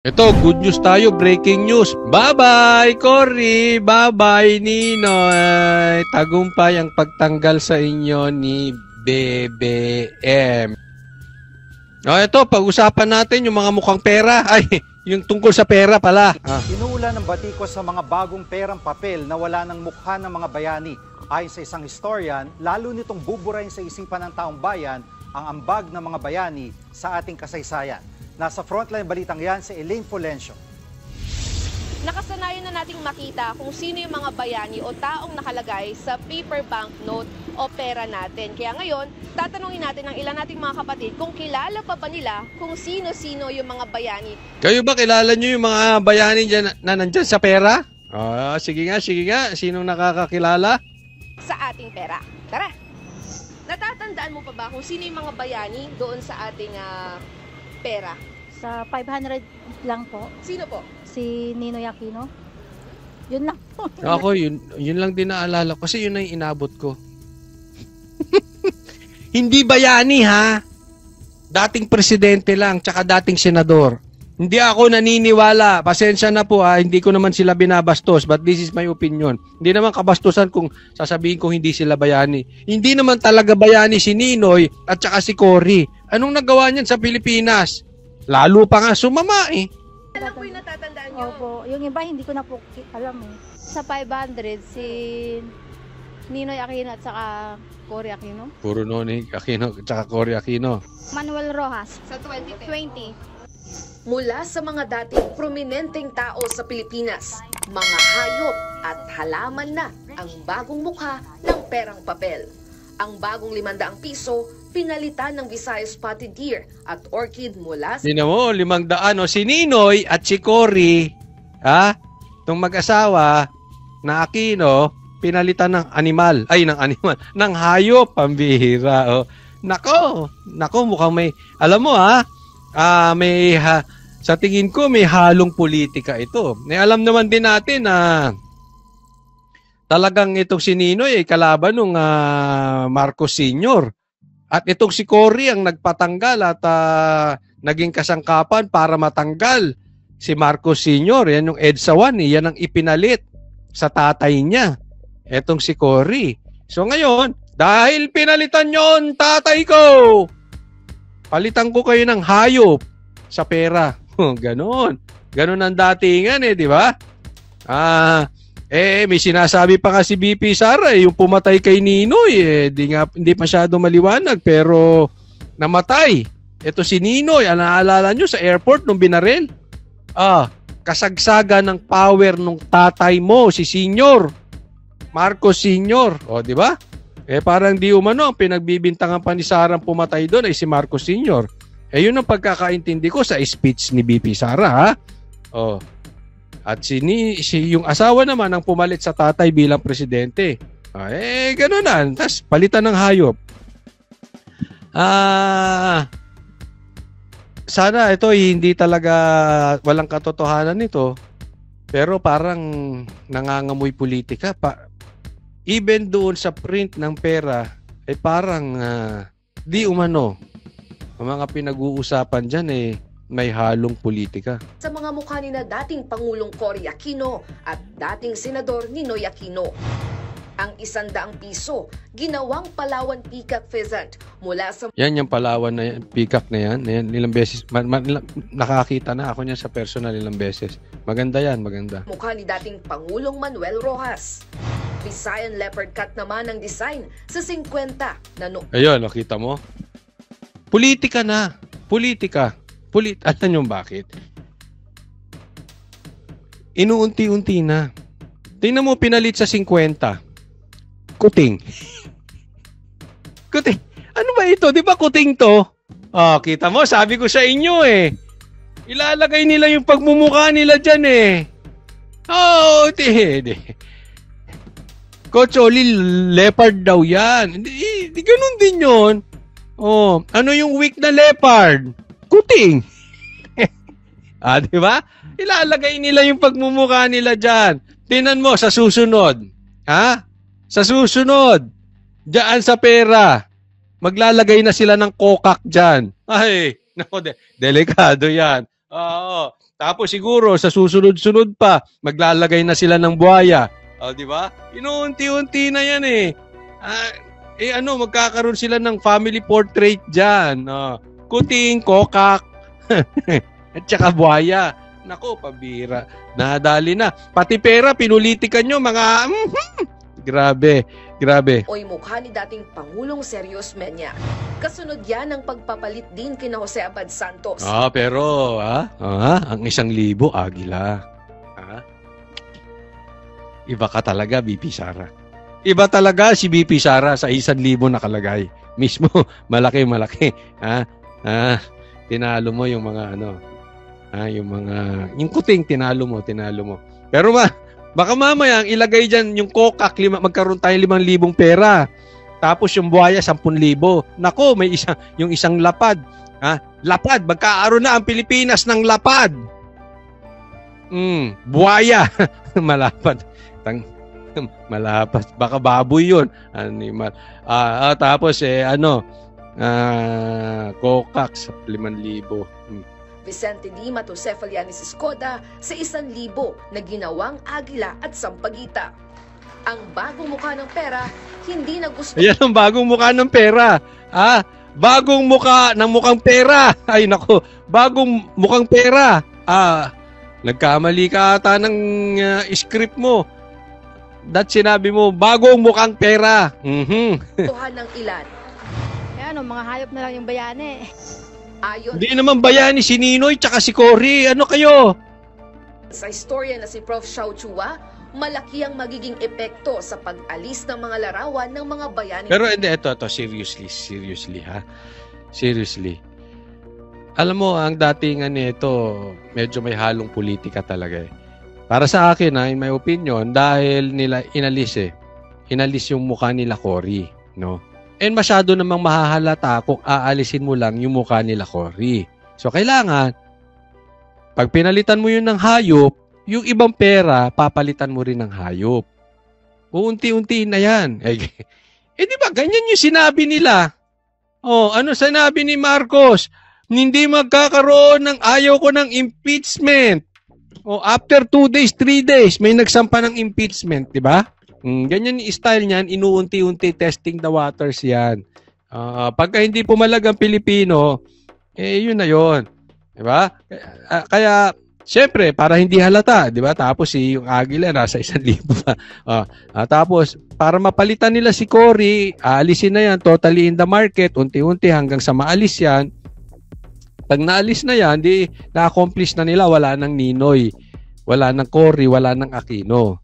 Ito, good news tayo, breaking news. Bye-bye, Cory. Bye-bye, Ninoy. Tagumpay ang pagtanggal sa inyo ni BBM. Ito, pag-usapan natin yung mga mukhang pera. Ay, yung tungkol sa pera pala. Inuulan ng batikos sa mga bagong perang papel na wala ng mukha ng mga bayani. Ayon sa isang historian, lalo nitong buburahin sa isipan ng taong bayan ang ambag ng mga bayani sa ating kasaysayan. Nasa frontline balitang yan si Elaine Fulencio. Nakasanayan na nating makita kung sino yung mga bayani o taong nakalagay sa paper banknote o pera natin. Kaya ngayon, tatanungin natin ang ilan nating mga kapatid kung kilala pa ba nila kung sino-sino yung mga bayani. Kayo ba kilala nyo yung mga bayani dyan na nandyan sa pera? Sige nga. Sinong nakakakilala? Sa ating pera. Tara! Natatandaan mo pa ba kung sino yung mga bayani doon sa ating pera? Sa 500 lang po, Sino po? si Ninoy Aquino. Yun lang po. Ako, yun lang din naalala ko kasi yun na yung inabot ko. Hindi bayani ha. Dating presidente lang, tsaka dating senador. Hindi ako naniniwala. Pasensya na po ha, hindi ko naman sila binabastos, but this is my opinion. Hindi naman kabastusan kung sasabihin kong hindi sila bayani. Hindi naman talaga bayani si Ninoy at tsaka si Cory. Anong nagawa niyan sa Pilipinas? Lalo pa nga sumama eh. Ano po yung natatandaan nyo? Opo, yung iba hindi ko na po alam eh. Sa 500, si Ninoy Aquino at saka Cory Aquino. Puro Ninoy Aquino at tsaka Cory Aquino. Manuel Rojas. Sa 2010. 20. Mula sa mga dating prominenteng tao sa Pilipinas, mga hayop at halaman na ang bagong mukha ng perang papel. Ang bagong 500 piso, pinalitan ng Visayas Spotted Deer at Orchid mula sa... Sino mo, 500 si Ninoy at si Cory, itong mag-asawa na Aquino, pinalitan ng animal, ng hayop, pambihira. Oh. Nako, mukhang may, alam mo sa tingin ko may halong politika ito. Alam naman din natin na talagang itong si Ninoy ay kalaban ng Marcos Sr. At itong si Cory ang nagpatanggal at naging kasangkapan para matanggal si Marcos Sr. Yan yung EDSA 1, yan ang ipinalit sa tatay niya. Itong si Cory. So ngayon, dahil pinalitan yon tatay ko, palitan ko kayo ng hayop sa pera. Ganon. Ganon ang datingan di ba? May sinasabi pa nga si BP Sara yung pumatay kay Ninoy hindi masyado maliwanag pero namatay. Ito si Ninoy, naalala nyo sa airport nung binaril? Kasagsaga ng power nung tatay mo, si Senior. Marcos Senior. Di ba? Parang di umano ang pinagbibintangan pa ni Sara pumatay doon ay si Marcos Senior. Yun ang pagkakaintindi ko sa speech ni BP Sara At yung asawa naman ang pumalit sa tatay bilang presidente. Gano'n na. Tapos palitan ng hayop. Sana ito hindi talaga walang katotohanan nito. Pero parang nangangamoy politika. Even doon sa print ng pera, parang di umano. Ang mga pinag-uusapan dyan may halong politika. Sa mga mukha ni na dating Pangulong Cory Aquino at dating Senador Ninoy Aquino. Ang 100 piso, ginawang Palawan Peacock Pheasant mula sa... Yan yung Palawan na yan, peacock na yan. Ilang beses, nakakita na ako niyan sa personal ilang beses. Maganda yan, maganda. Mukha ni dating Pangulong Manuel Rojas. Visayan Leopard Cut naman ang design sa 50 na Ayun, nakita mo? Politika na. Politika. Alam nyo bakit? Inuunti-unti na. Tingnan mo pinalit sa 50. Kuting. Kuting. Ano ba ito? Di ba kuting to? Kita mo, sabi ko sa inyo ilalagay nila yung pagmumukha nila dyan Coach Oli, leopard daw yan. Di ganun din yun. Ano yung weak na leopard? Kuting. Di ba? Ilalagay nila yung pagmumukha nila dyan. Tingnan mo sa susunod. Sa susunod. Diyan sa pera. Maglalagay na sila ng kokak dyan. Ay, nako, delikado yan. Tapos siguro sa susunod-sunod pa, maglalagay na sila ng buhaya. O, di ba? Inuunti-unti na yan eh. Magkakaroon sila ng family portrait dyan. Kuting, kokak, at saka buhaya. Nako, pabira. Nadali na. Pati pera, pinulitikan nyo, mga... Grabe. Oy mukha ni dating Pangulong Serios Menya. Kasunod yan ang pagpapalit din kina Jose Abad Santos. Pero, ang 1,000, agila. Iba ka talaga, BP Sara. Iba talaga si BP Sara sa 1,000 nakalagay. Mismo, malaki. Tinalo mo yung mga yung kuting tinalo mo. Pero baka mamaya ilagay diyan yung kokak, magkaroon tayo 5,000 pera. Tapos yung buhaya 10,000. Nako, may yung isang lapad. Lapad, magkaaroon na ang Pilipinas ng lapad. Buhaya, malapad. Malapas, baka baboy 'yun. Animal. Tapos kokak sa 5,000. Vicente D. Matosefalianis Escoda sa 1,000 na ginawang agila at sampagita. Ang bagong mukha ng pera, hindi na gusto. Ayan ang bagong mukha ng pera. Bagong mukha ng mukhang pera. Ay nako, bagong mukhang pera. Nagkamali ka ata ng script mo. Sinabi mo, bagong mukhang pera. Tuhan ng ilan. Mga hayop na lang yung bayani. Hindi naman bayani si Ninoy tsaka si Cory. Ano kayo? Sa istorya na si Prof. Xiao Chua, malaki ang magiging epekto sa pag-alis ng mga larawan ng mga bayani. Pero ito, seriously ha? Seriously. Alam mo, ang datingan nito, medyo may halong politika talaga eh. Para sa akin, in my opinion, dahil nila inalis yung mukha nila Cory, no? And masyado namang mahahalata kung aalisin mo lang yung mukha nila Cory. So, kailangan, pag pinalitan mo yun ng hayop, yung ibang pera, papalitan mo rin ng hayop. Uunti-unti na yan. Di ba, ganyan yung sinabi nila. Ano sinabi ni Marcos? Hindi magkakaroon ng ayaw ko ng impeachment. After 2 days, 3 days, may nagsampa ng impeachment, di ba? Ganyan yung style niyan, inuunti-unti testing the waters yan. Pagka hindi pumalag ang Pilipino, yun na yun. Diba? Kaya, syempre, para hindi halata, diba? Tapos yung agila, nasa 1,000 pa. Tapos, para mapalitan nila si Cory, aalisin na yan, totally in the market, unti-unti hanggang sa maalis yan. Pag naalis na yan, di na-accomplish na nila, wala ng Ninoy, wala ng Cory, wala ng Aquino.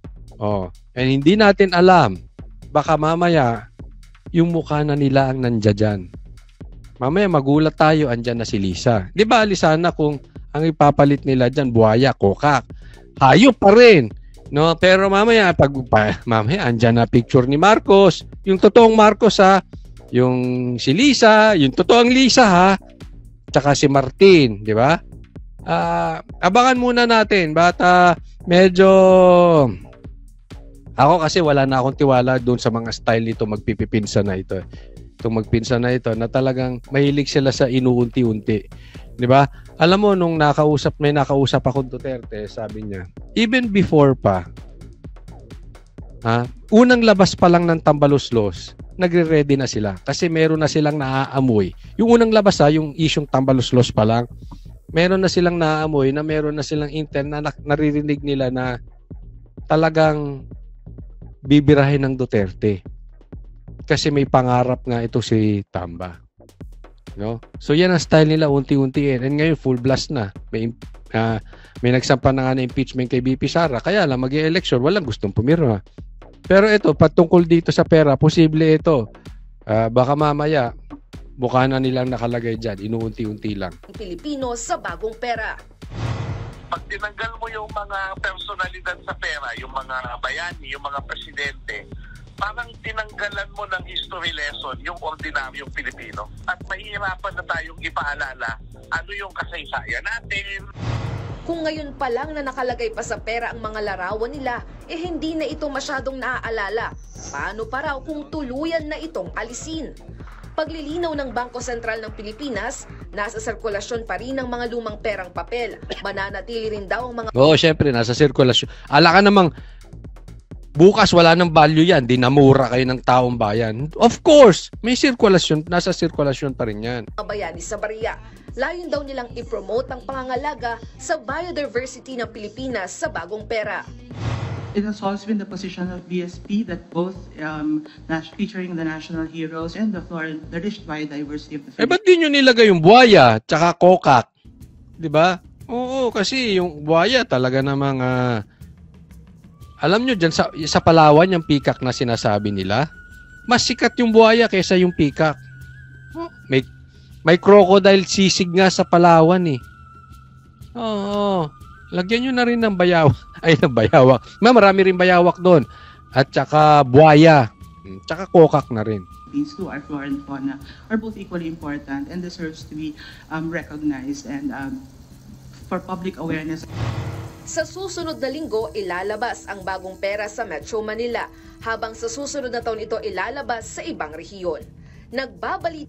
And hindi natin alam, baka mamaya, yung mukha na nila ang nandiyan. Mamaya magulat tayo, andyan na si Lisa. Di ba, Alisana, kung ang ipapalit nila dyan, buhaya, kokak, hayop pa rin. No? Pero mamaya, mamaya, andyan na picture ni Marcos. Yung totoong Marcos ha, yung si Lisa, yung totoong Lisa ha, tsaka si Martin, di ba? Abangan muna natin, medyo... Ako kasi wala na akong tiwala doon sa mga style nito magpipipinsa na ito. Itong magpinsa na ito na talagang mahilig sila sa inuunti-unti. 'Di ba? Alam mo nung may nakausap ako Duterte, sabi niya, even before pa unang labas pa lang ng Tambaluslos, nagre-ready na sila kasi meron na silang naaamoy. Yung unang labas yung isyong Tambaluslos pa lang, meron na silang naaamoy na meron na silang intent na naririnig nila na talagang bibirahin ng Duterte. Kasi may pangarap nga ito si Tamba. No? So yan ang style nila, unti-untiin. And ngayon full blast na. May nagsampa na nga na impeachment kay BP Sara. Kaya lang mag-e-election, walang gustong pumirma. Pero ito, patungkol dito sa pera, posible ito. Baka mamaya, mukha na nilang nakalagay dyan. Inuunti-unti lang. Pilipino sa bagong pera. Pag tinanggal mo yung mga personalidad sa pera, yung mga bayani, yung mga presidente, parang tinanggalan mo ng history lesson yung ordinaryong Pilipino. At mahihirapan na tayong ipaalala ano yung kasaysayan natin. Kung ngayon pa lang na nakalagay pa sa pera ang mga larawan nila, hindi na ito masyadong naaalala. Paano pa raw kung tuluyan na itong alisin? Paglilinaw ng Bangko Sentral ng Pilipinas, nasa sirkulasyon pa rin ang mga lumang perang papel. Mananatili rin daw ang mga Oo, syempre, nasa sirkulasyon. Ala ka namang, bukas wala nang value yan, dinamura kayo ng taong bayan. Of course, may sirkulasyon, nasa sirkulasyon pa rin yan. bayani sa barya. Layon daw nilang i-promote ang pangangalaga sa biodiversity ng Pilipinas sa bagong pera. It has always been the position of BSP that both featuring the national heroes and the rich biodiversity of the Philippines. Ba't di nyo nilagay yung buhaya tsaka kokak? Di ba? Oo, kasi yung buhaya talaga namang alam nyo dyan sa Palawan yung peacock na sinasabi nila, mas sikat yung buhaya kaysa yung peacock. May crocodile sisig nga sa Palawan eh. Oo. Lagyan nyo na rin ng bayawak. Ay, ng bayawak. Marami rin bayawak doon. At saka buhaya. Tsaka kokak na rin. These two, our flora and fauna, are both equally important and deserves to be recognized and for public awareness. Sa susunod na linggo, ilalabas ang bagong pera sa Metro Manila, habang sa susunod na taon ito ilalabas sa ibang rehiyon. Nagbabalit